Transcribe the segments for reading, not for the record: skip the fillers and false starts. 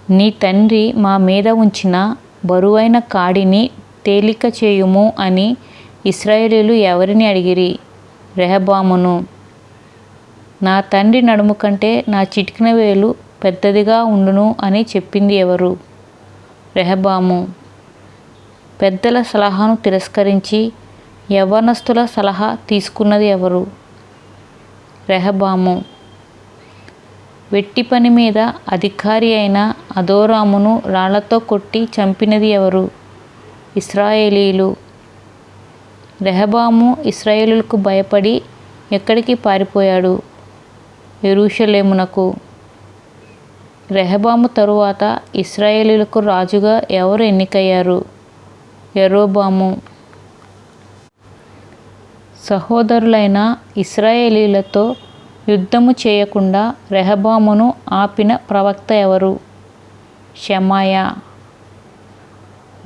నీ తండ్రి మా మీద ఉంచిన బరువైన కాడిని తేలిక చేయుము అని ఇశ్రాయేలీయులు ఎవరిని అడిగిరి? రెహబామును. నా తండ్రి నడుము కంటే నా చిటికిన వేలు పెద్దదిగా ఉండును అని చెప్పింది ఎవరు? రెహబాము. పెద్దల సలహాను తిరస్కరించి యవ్వనస్తుల సలహా తీసుకున్నది ఎవరు? రెహబాము. వెట్టి పని మీద అధికారి అయిన అదోరామును రాళ్లతో కొట్టి చంపినది ఎవరు? ఇశ్రాయేలీయులు. రెహబాము ఇశ్రాయేలులకు భయపడి ఎక్కడికి పారిపోయాడు? యెరూషలేమునకు. రెహబాము తరువాత ఇశ్రాయేలీయులకు రాజుగా ఎవరు ఎన్నికయ్యారు? యరొబాము. సహోదరులైన ఇశ్రాయేలీయులతో యుద్ధము చేయకుండా రెహబామును ఆపిన ప్రవక్త ఎవరు? షెమాయా.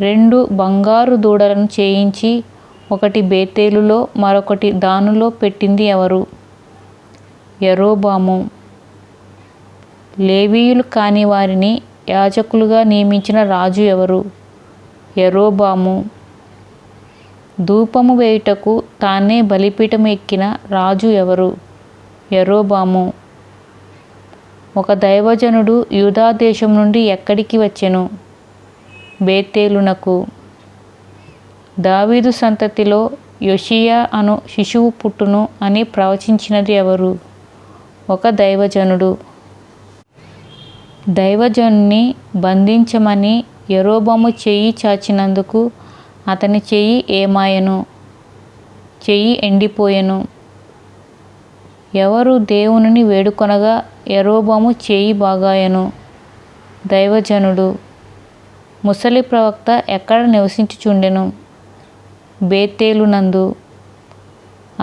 2 బంగారు దూడలను చేయించి ఒకటి బేతేలులో మరొకటి దానులో పెట్టింది ఎవరు? యరొబాము. లేవీయులు కాని వారిని యాజకులుగా నియమించిన రాజు ఎవరు? యరొబాము. ధూపము వేయుటకు తానే బలిపీఠం ఎక్కిన రాజు ఎవరు? యరొబాము. ఒక దైవజనుడు యూదా దేశం నుండి ఎక్కడికి వచ్చెను? బేతేలునకు. దావీదు సంతతిలో యోషియా అను శిశువు పుట్టును అని ప్రవచించినది ఎవరు? ఒక దైవజనుడు. దైవజనుని బంధించమని యరొబాము చెయ్యి చాచినందుకు అతని చెయ్యి ఏమాయెను? చెయ్యి ఎండిపోయెను. ఎవరు దేవునిని వేడుకొనగా యరొబాము చెయ్యి బాగాయెను? దైవజనుడు. ముసలి ప్రవక్త ఎక్కడ నివసించుచుండెను? బేతేలునందు.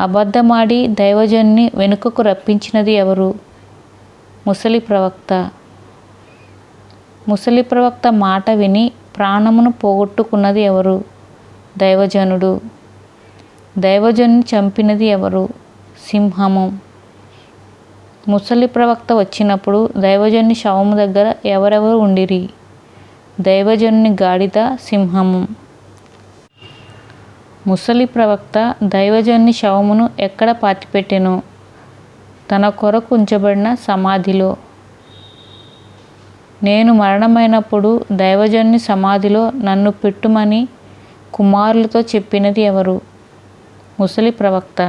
అబద్ధమాడి దైవజనుని వెనుకకు రప్పించినది ఎవరు? ముసలి ప్రవక్త. ముసలి ప్రవక్త మాట విని ప్రాణమును పోగొట్టుకున్నది ఎవరు? దైవజనుడు. దైవజనుని చంపినది ఎవరు? సింహము. ముసలి ప్రవక్త వచ్చినప్పుడు దైవజనుని శవము దగ్గర ఎవరెవరు ఉండిరి? దైవజనుని గాడిద, సింహము. ముసలి ప్రవక్త దైవజనుని శవమును ఎక్కడ పాతిపెట్టెను? తన కొరకు ఉంచబడిన సమాధిలో. నేను మరణమైనప్పుడు దైవజనుని సమాధిలో నన్ను పెట్టుమని కుమారులతో చెప్పినది ఎవరు? ముసలి ప్రవక్త.